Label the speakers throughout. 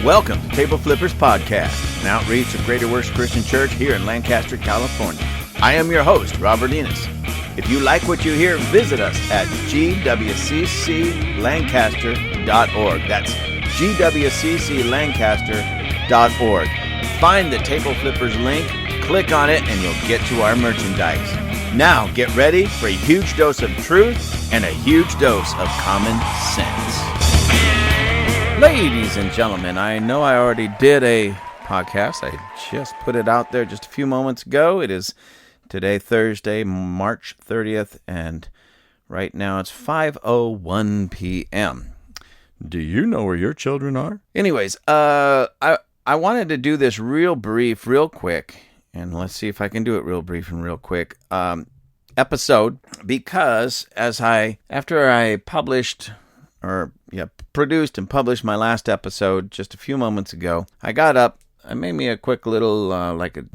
Speaker 1: Welcome to Table Flippers Podcast, an outreach of Greater Works Christian Church here in Lancaster, California. I am your host, Robert Enos. If you like what you hear, visit us at gwcclancaster.org. That's gwcclancaster.org. Find the Table Flippers link, click on it, and you'll get to our merchandise. Now, get ready for a huge dose of truth and a huge dose of common sense. Ladies and gentlemen, I know I already did a podcast. I just put it out there just a few moments ago. It is today, Thursday, March 30th, and right now it's 5:01 p.m. Do you know where your children are? Anyways, I wanted to do this real brief, real quick, and let's see if I can do it real brief and real quick, episode, because after I produced and published my last episode just a few moments ago, I got up, I made me a quick little,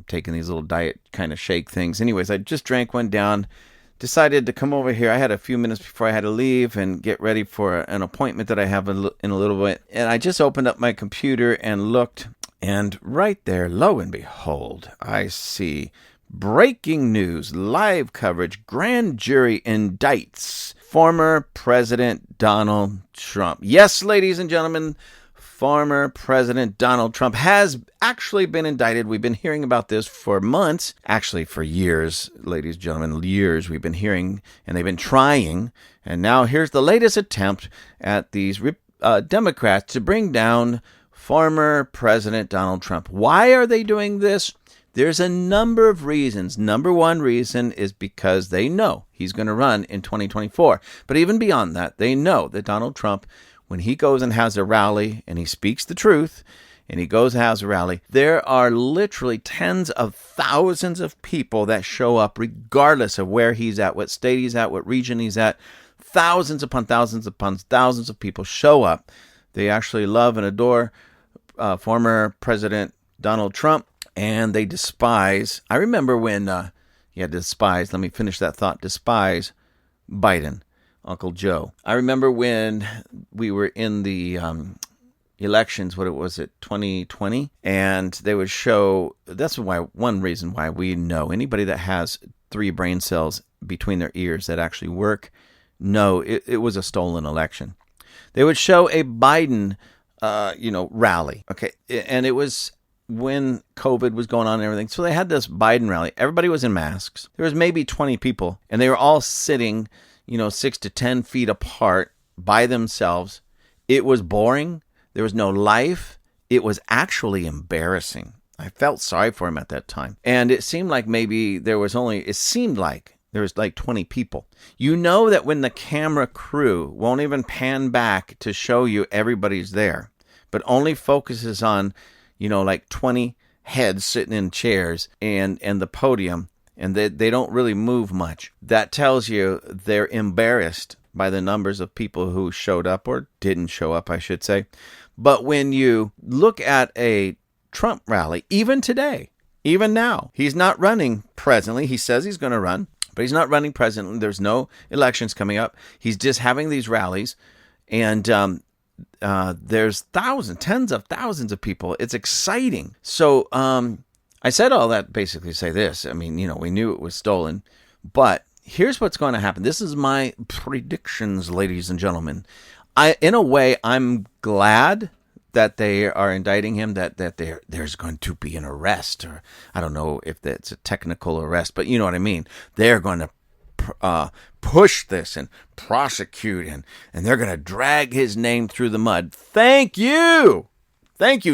Speaker 1: taking these little diet kind of shake things. Anyways, I just drank one down, decided to come over here. I had a few minutes before I had to leave and get ready for an appointment that I have in a little bit. And I just opened up my computer and looked, and right there, lo and behold, I see breaking news, live coverage, grand jury indicts former President Donald Trump. Yes, ladies and gentlemen, former President Donald Trump has actually been indicted. We've been hearing about this for months, actually for years, ladies and gentlemen, years we've been hearing, and they've been trying, and now here's the latest attempt at these Democrats to bring down former President Donald Trump. Why are they doing this? There's a number of reasons. Number one reason is because they know he's going to run in 2024. But even beyond that, they know that Donald Trump, when he goes and has a rally and he speaks the truth and he goes and has a rally, there are literally tens of thousands of people that show up regardless of where he's at, what state he's at, what region he's at. Thousands upon thousands upon thousands of people show up. They actually love and adore former President Donald Trump. And they despise, I remember when, let me finish that thought, despise Biden, Uncle Joe. I remember when we were in the elections, 2020? And they would show, that's one reason why we know, anybody that has 3 brain cells between their ears that actually work, no, it was a stolen election. They would show a Biden, rally, okay, and it was when COVID was going on and everything. So they had this Biden rally. Everybody was in masks. There was maybe 20 people, and they were all sitting, 6 to 10 feet apart by themselves. It was boring. There was no life. It was actually embarrassing. I felt sorry for him at that time. And it seemed like there was like 20 people. You know that when the camera crew won't even pan back to show you everybody's there, but only focuses on 20 heads sitting in chairs and the podium, and they don't really move much. That tells you they're embarrassed by the numbers of people who showed up or didn't show up, I should say. But when you look at a Trump rally, even today, even now, he's not running presently. He says he's going to run, but he's not running presently. There's no elections coming up. He's just having these rallies, and there's tens of thousands of people. It's exciting. So I said all that basically to say this. I mean, we knew it was stolen, but here's what's going to happen. This is my predictions, ladies and gentlemen. In a way, I'm glad that they are indicting him, that there's going to be an arrest, or I don't know if that's a technical arrest, but you know what I mean. They're going to push this and prosecute, and they're going to drag his name through the mud. Thank you,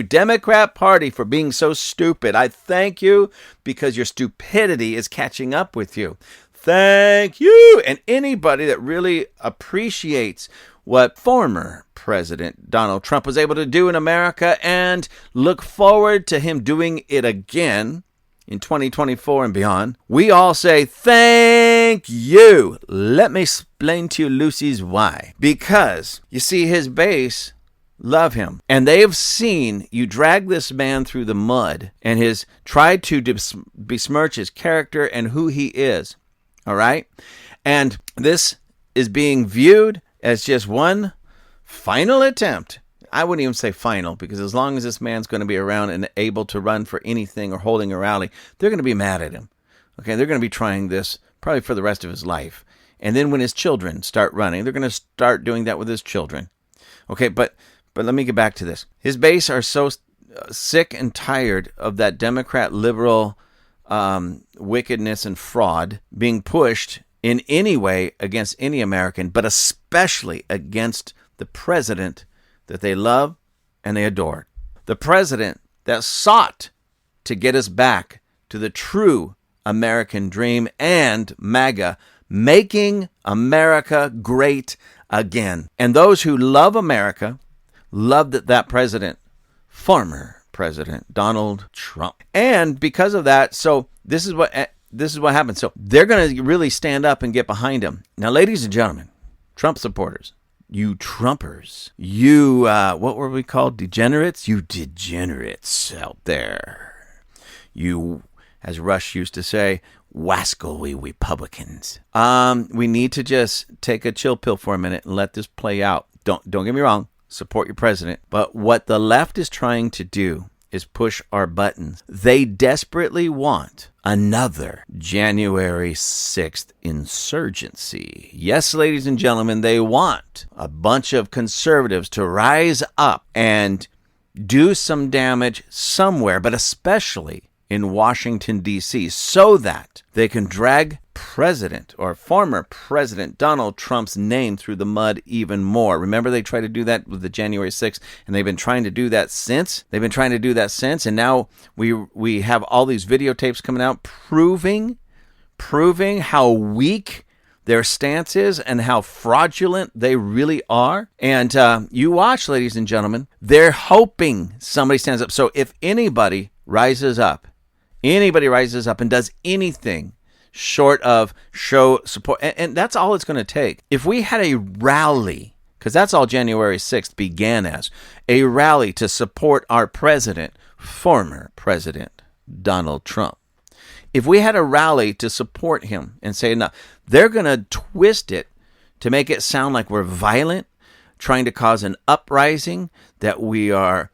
Speaker 1: Democrat Party, for being so stupid. I thank you because your stupidity is catching up with you. Thank you. And anybody that really appreciates what former President Donald Trump was able to do in America and look forward to him doing it again in 2024 and beyond, we all say thank you. Let me explain to you, Lucy's, why. Because, you see, his base love him. And they have seen you drag this man through the mud and has tried to besmirch his character and who he is. All right? And this is being viewed as just one final attempt I wouldn't even say final, because as long as this man's going to be around and able to run for anything or holding a rally, they're going to be mad at him. Okay, they're going to be trying this probably for the rest of his life. And then when his children start running, they're going to start doing that with his children. Okay, but let me get back to this. His base are so sick and tired of that Democrat liberal wickedness and fraud being pushed in any way against any American, but especially against the president that they love and they adore. The president that sought to get us back to the true American dream and MAGA, making America great again. And those who love America love that president, former President Donald Trump. And because of that, so this is what happens. So they're going to really stand up and get behind him. Now, ladies and gentlemen, Trump supporters, you Trumpers, you, what were we called? Degenerates? You degenerates out there. You, as Rush used to say, wascally Republicans. We need to just take a chill pill for a minute and let this play out. Don't get me wrong. Support your president. But what the left is trying to do is push our buttons. They desperately want another January 6th insurgency. Yes, ladies and gentlemen, they want a bunch of conservatives to rise up and do some damage somewhere, but especially in Washington, D.C., so that they can drag President or former President Donald Trump's name through the mud even more. Remember, they tried to do that with the January 6th, and they've been trying to do that since. And now we have all these videotapes coming out proving how weak their stance is and how fraudulent they really are. And you watch, ladies and gentlemen, they're hoping somebody stands up. So if anybody rises up and does anything short of show support, and that's all it's going to take. If we had a rally, because that's all January 6th began as, a rally to support our president, former President Donald Trump. If we had a rally to support him and say, no, they're going to twist it to make it sound like we're violent, trying to cause an uprising, that we are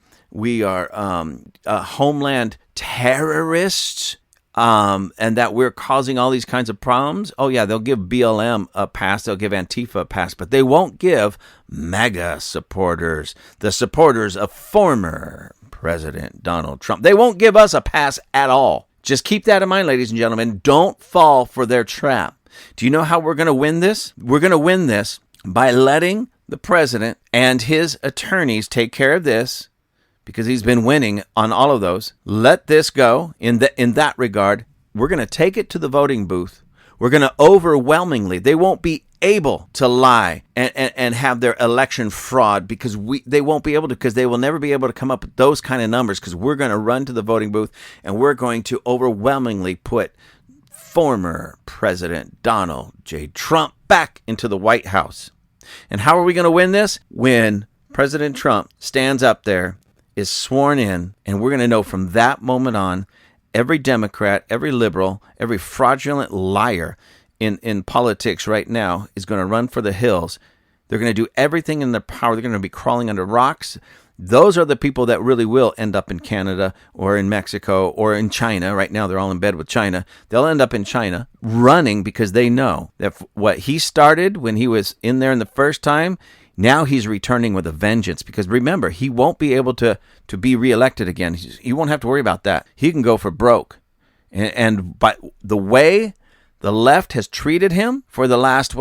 Speaker 1: homeland terrorists, and that we're causing all these kinds of problems. Oh yeah, they'll give BLM a pass, they'll give Antifa a pass, but they won't give MAGA supporters, the supporters of former President Donald Trump, they won't give us a pass at all. Just keep that in mind, ladies and gentlemen. Don't fall for their trap. Do you know how we're going to win this? We're going to win this by letting the president and his attorneys take care of this, because he's been winning on all of those. Let this go in that regard. We're going to take it to the voting booth. We're going to overwhelmingly, they won't be able to lie and have their election fraud, because they won't be able to, because they will never be able to come up with those kind of numbers, because we're going to run to the voting booth and we're going to overwhelmingly put former President Donald J. Trump back into the White House. And how are we going to win this? When President Trump stands up there, is sworn in, and we're going to know from that moment on, every Democrat, every liberal, every fraudulent liar in politics right now is going to run for the hills. They're going to do everything in their power. They're going to be crawling under rocks. Those are the people that really will end up in Canada or in Mexico or in China. Right now, they're all in bed with China. They'll end up in China running, because they know that what he started when he was in there in the first time, now he's returning with a vengeance, because remember, he won't be able to be reelected again. He won't have to worry about that. He can go for broke. And by the way the left has treated him for the last,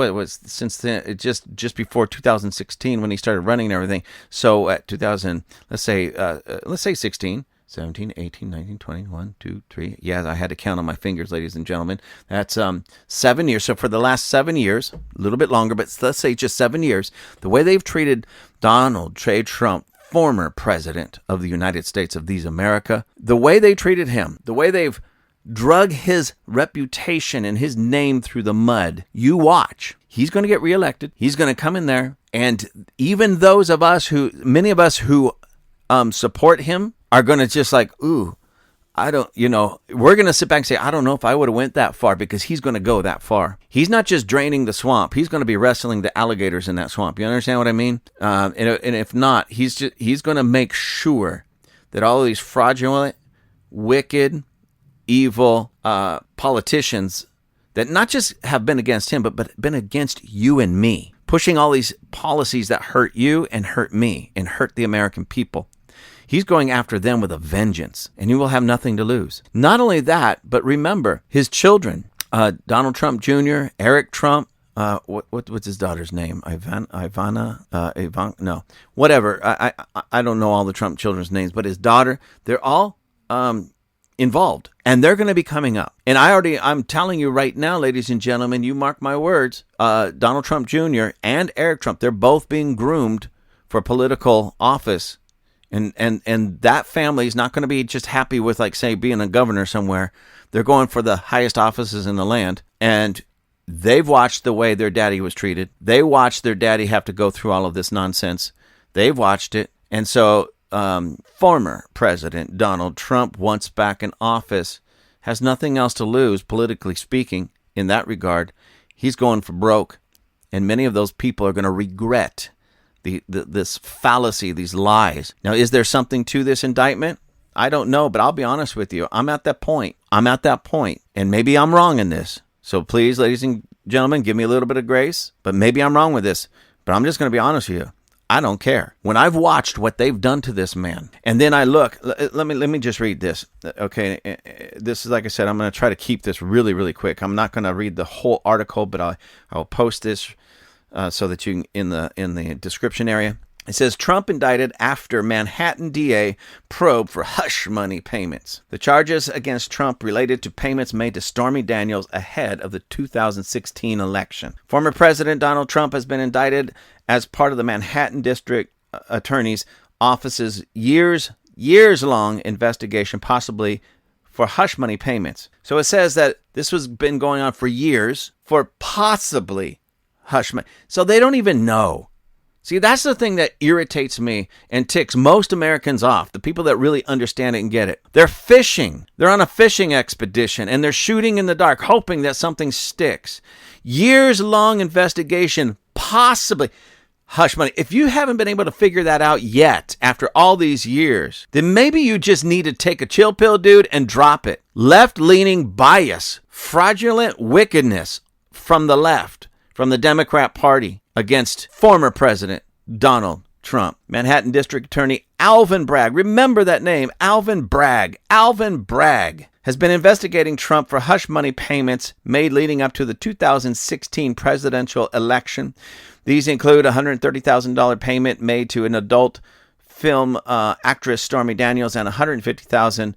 Speaker 1: since then, just before 2016 when he started running and everything. So at 2000, let's say 16, 17, 18, 19, 20, 1, 2, 3. Yeah, I had to count on my fingers, ladies and gentlemen. That's 7 years. So for the last 7 years, a little bit longer, but let's say just 7 years, the way they've treated Donald J. Trump, former president of the United States of these America, the way they treated him, the way they've drug his reputation and his name through the mud, you watch. He's going to get reelected. He's going to come in there. And even many of us who support him, are going to just like, ooh, we're going to sit back and say, I don't know if I would have went that far, because he's going to go that far. He's not just draining the swamp. He's going to be wrestling the alligators in that swamp. You understand what I mean? And if not, he's going to make sure that all of these fraudulent, wicked, evil politicians that not just have been against him, but been against you and me, pushing all these policies that hurt you and hurt me and hurt the American people. He's going after them with a vengeance, and you will have nothing to lose. Not only that, but remember his children, Donald Trump Jr., Eric Trump, what's his daughter's name? No, whatever. I don't know all the Trump children's names, but his daughter, they're all involved, and they're going to be coming up. And I'm telling you right now, ladies and gentlemen, you mark my words, Donald Trump Jr. and Eric Trump, they're both being groomed for political office. And that family is not going to be just happy with, like, say, being a governor somewhere. They're going for the highest offices in the land. And they've watched the way their daddy was treated. They watched their daddy have to go through all of this nonsense. They've watched it. And so former President Donald Trump, once back in office, has nothing else to lose, politically speaking, in that regard. He's going for broke. And many of those people are going to regret this fallacy, these lies. Now, is there something to this indictment? I don't know, but I'll be honest with you. I'm at that point. And maybe I'm wrong in this. So please, ladies and gentlemen, give me a little bit of grace. But maybe I'm wrong with this. But I'm just going to be honest with you. I don't care. When I've watched what they've done to this man, and then I look, let me just read this. Okay, this is, like I said, I'm going to try to keep this really, really quick. I'm not going to read the whole article, but I'll post this so that you can, in the description area. It says, Trump indicted after Manhattan DA probe for hush money payments. The charges against Trump related to payments made to Stormy Daniels ahead of the 2016 election. Former President Donald Trump has been indicted as part of the Manhattan District Attorney's Office's years-long investigation, possibly for hush money payments. So it says that this has been going on for years for possibly hush money. So they don't even know. See, that's the thing that irritates me and ticks most Americans off, the people that really understand it and get it. They're fishing. They're on a fishing expedition, and they're shooting in the dark, hoping that something sticks. Years-long investigation, possibly hush money. If you haven't been able to figure that out yet after all these years, then maybe you just need to take a chill pill, dude, and drop it. Left-leaning bias, fraudulent wickedness from the left, from the Democrat Party, against former President Donald Trump. Manhattan District Attorney Alvin Bragg, remember that name, Alvin Bragg, has been investigating Trump for hush money payments made leading up to the 2016 presidential election. These include a $130,000 payment made to an adult film actress Stormy Daniels and a $150,000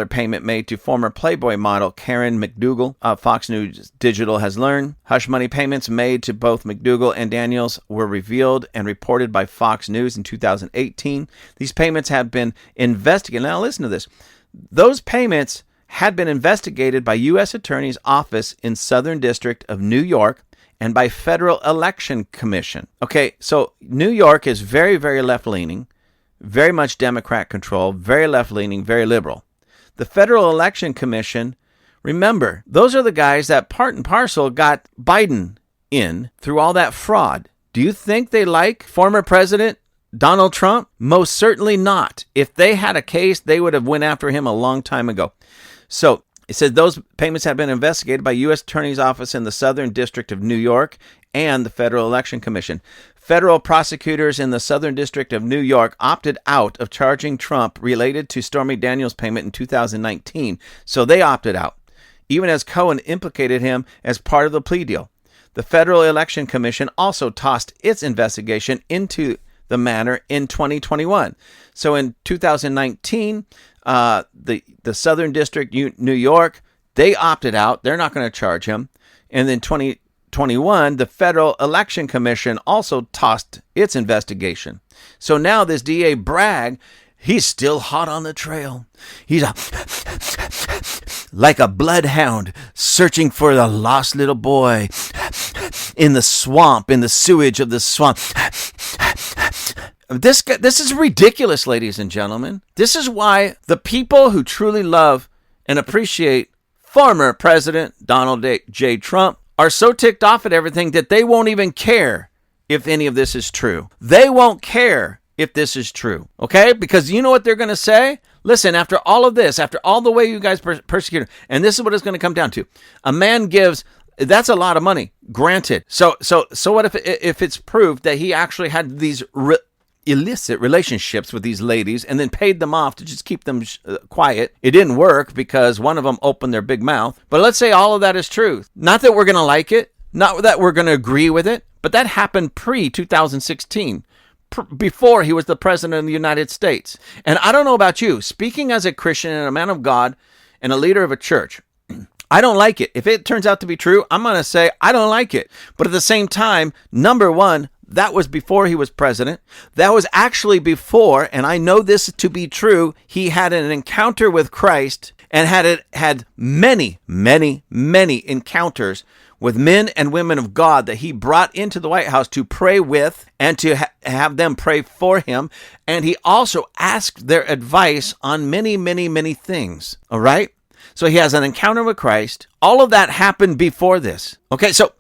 Speaker 1: payment made to former Playboy model Karen McDougal. Fox News Digital has learned hush money payments made to both McDougal and Daniels were revealed and reported by Fox News in 2018. These payments have been investigated. Now listen to this. Those payments had been investigated by U.S. Attorney's Office in Southern District of New York and by Federal Election Commission. Okay, so New York is very, very left-leaning, very much Democrat control, very left-leaning, very liberal. The Federal Election Commission, remember, those are the guys that part and parcel got Biden in through all that fraud. Do you think they like former President Donald Trump? Most certainly not. If they had a case, they would have went after him a long time ago. So it says those payments have been investigated by U.S. Attorney's Office in the Southern District of New York and the Federal Election Commission. Federal prosecutors in the Southern District of New York opted out of charging Trump related to Stormy Daniels' payment in 2019. So they opted out, even as Cohen implicated him as part of the plea deal. The Federal Election Commission also tossed its investigation into the matter in 2021. So in 2019, the Southern District, New York, they opted out. They're not going to charge him. And then 2021, the Federal Election Commission also tossed its investigation. So now this DA Bragg, he's still hot on the trail. He's like a bloodhound searching for the lost little boy in the swamp, in the sewage of the swamp. This is ridiculous, ladies and gentlemen. This is why the people who truly love and appreciate former President Donald J. Trump are so ticked off at everything that they won't even care if any of this is true. They won't care if this is true, okay? Because you know what they're going to say? Listen, after all of this, after all the way you guys persecuted, and this is what it's going to come down to. A man gives, that's a lot of money, granted. So what if it's proved that he actually had these illicit relationships with these ladies and then paid them off to just keep them quiet? It didn't work because one of them opened their big mouth. But let's say all of that is true. Not that we're going to like it, not that we're going to agree with it, but that happened pre-2016. Before he was the president of the United States. And I don't know about you, speaking as a Christian and a man of God and a leader of a church, I don't like it. If it turns out to be true, I'm going to say I don't like it. But at the same time, number one, that was before he was president. That was actually before, and I know this to be true, he had an encounter with Christ and had many encounters with men and women of God that he brought into the White House to pray with and to have them pray for him. And he also asked their advice on many things. All right? So he has an encounter with Christ. All of that happened before this. Okay, so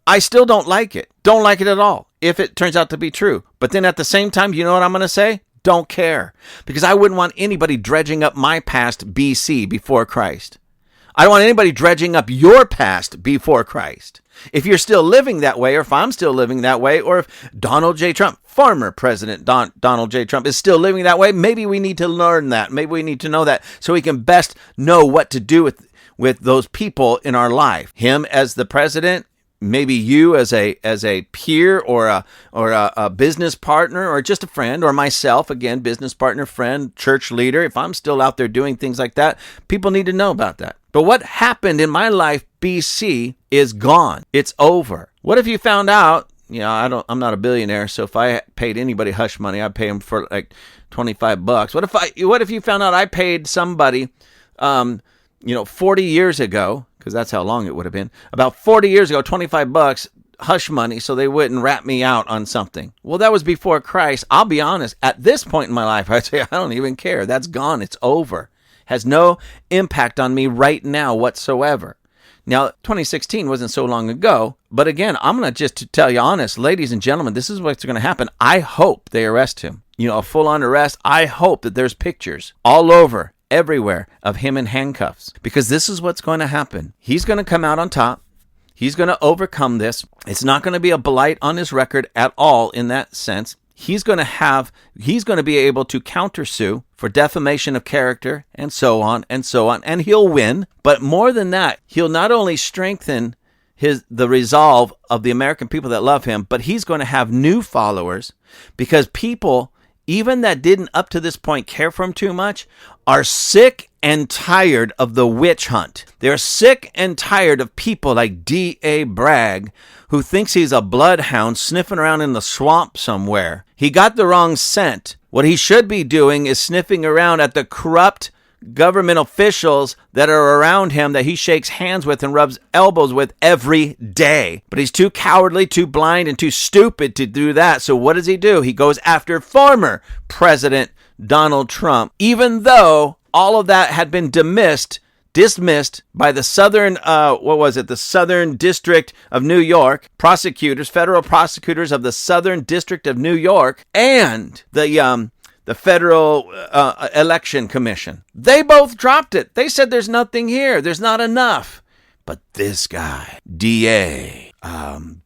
Speaker 1: I still don't like it. Don't like it at all if it turns out to be true. But then at the same time, you know what I'm going to say? Don't care. Because I wouldn't want anybody dredging up my past BC, before Christ. I don't want anybody dredging up your past before Christ. If you're still living that way, or if I'm still living that way, or if Donald J. Trump, former President Donald J. Trump, is still living that way, maybe we need to learn that. Maybe we need to know that so we can best know what to do with those people in our life. Him as the president, maybe you as a peer or a business partner or just a friend, or myself, again, business partner, friend, church leader. If I'm still out there doing things like that, people need to know about that. But what happened in my life, BC, is gone. It's over. What if you found out, I'm not a billionaire, so if I paid anybody hush money, I'd pay them for like $25. What if you found out I paid somebody, 40 years ago, because that's how long it would have been, about 40 years ago, $25 hush money so they wouldn't rat me out on something. Well, that was before Christ. I'll be honest, at this point in my life, I'd say I don't even care. That's gone. It's over. Has no impact on me right now whatsoever. Now, 2016 wasn't so long ago, but again, I'm going to just tell you honest, ladies and gentlemen, this is what's going to happen. I hope they arrest him. A full-on arrest. I hope that there's pictures all over, everywhere, of him in handcuffs, because this is what's going to happen. He's going to come out on top. He's going to overcome this. It's not going to be a blight on his record at all in that sense. He's going to be able to countersue for defamation of character and so on, and he'll win. But more than that, he'll not only strengthen the resolve of the American people that love him, but he's going to have new followers, because people, even that didn't up to this point care for him too much, are sick and tired of the witch hunt. They're sick and tired of people like D.A. Bragg, who thinks he's a bloodhound sniffing around in the swamp somewhere. He got the wrong scent. What he should be doing is sniffing around at the corrupt government officials that are around him, that he shakes hands with and rubs elbows with every day. But he's too cowardly, too blind, and too stupid to do that. So what does he do? He goes after former President Donald Trump, even though all of that had been dismissed by the the Southern District of New York prosecutors, federal prosecutors of the Southern District of New York, and the Federal Election Commission. They both dropped it. They said there's nothing here. There's not enough. But this guy, DA,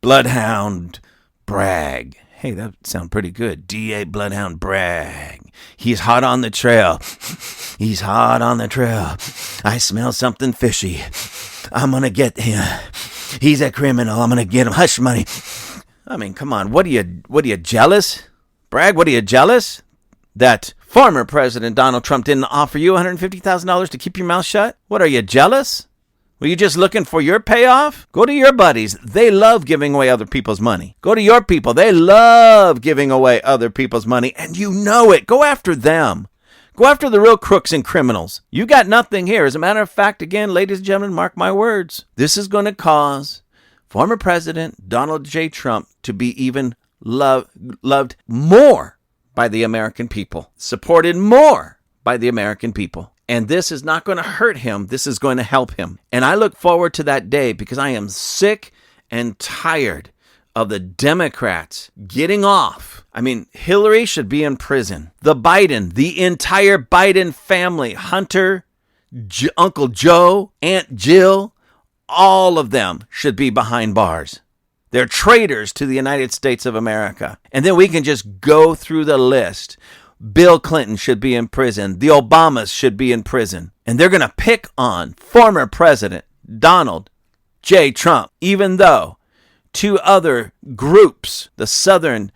Speaker 1: Bloodhound Bragg. Hey, that sounds pretty good. DA Bloodhound Bragg. He's hot on the trail. He's hot on the trail. I smell something fishy. I'm going to get him. He's a criminal. I'm going to get him. Hush money. I mean, come on. What are you jealous? Bragg, what are you jealous? That former President Donald Trump didn't offer you $150,000 to keep your mouth shut? What, are you jealous? Were you just looking for your payoff? Go to your buddies. They love giving away other people's money. Go to your people. They love giving away other people's money, and you know it. Go after them. Go after the real crooks and criminals. You got nothing here. As a matter of fact, again, ladies and gentlemen, mark my words. This is going to cause former President Donald J. Trump to be even loved more by the American people, supported more by the American people. And this is not going to hurt him. This is going to help him. And I look forward to that day because I am sick and tired of the Democrats getting off. I mean, Hillary should be in prison. The entire Biden family, Hunter, Uncle Joe, Aunt Jill, all of them should be behind bars. They're traitors to the United States of America. And then we can just go through the list. Bill Clinton should be in prison. The Obamas should be in prison. And they're going to pick on former President Donald J. Trump, even though two other groups, the Southern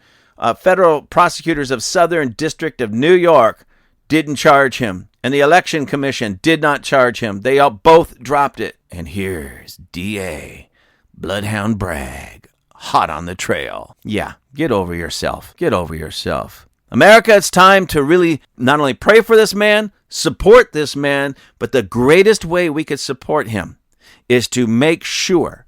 Speaker 1: federal prosecutors of Southern District of New York, didn't charge him. And the Election Commission did not charge him. They all both dropped it. And here's DA Bloodhound Bragg, hot on the trail. Yeah, get over yourself. Get over yourself. America, it's time to really not only pray for this man, support this man, but the greatest way we could support him is to make sure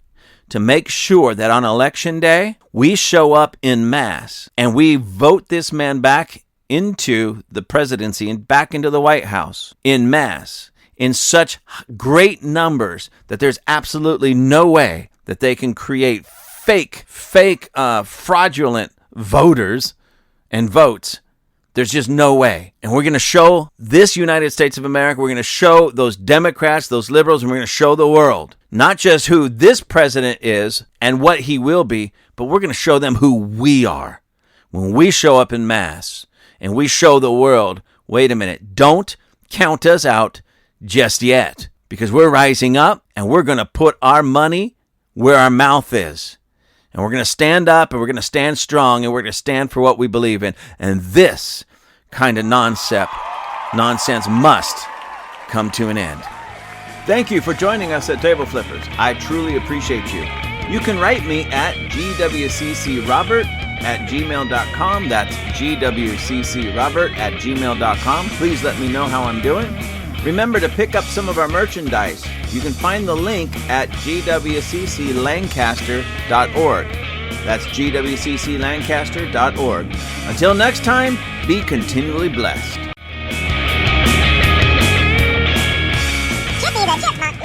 Speaker 1: that on Election Day, we show up en masse and we vote this man back into the presidency and back into the White House en masse in such great numbers that there's absolutely no way that they can create fake, fraudulent voters and votes. There's just no way. And we're going to show this United States of America, we're going to show those Democrats, those liberals, and we're going to show the world not just who this president is and what he will be, but we're going to show them who we are. When we show up in mass and we show the world, wait a minute, don't count us out just yet, because we're rising up and we're going to put our money where our mouth is. And we're going to stand up and we're going to stand strong and we're going to stand for what we believe in. And this kind of nonsense must come to an end. Thank you for joining us at Table Flippers. I truly appreciate you. You can write me at gwccrobert@gmail.com. That's gwccrobert@gmail.com. Please let me know how I'm doing. Remember to pick up some of our merchandise. You can find the link at gwcclancaster.org. That's gwcclancaster.org. Until next time, be continually blessed.
Speaker 2: Chippy the Chipmunk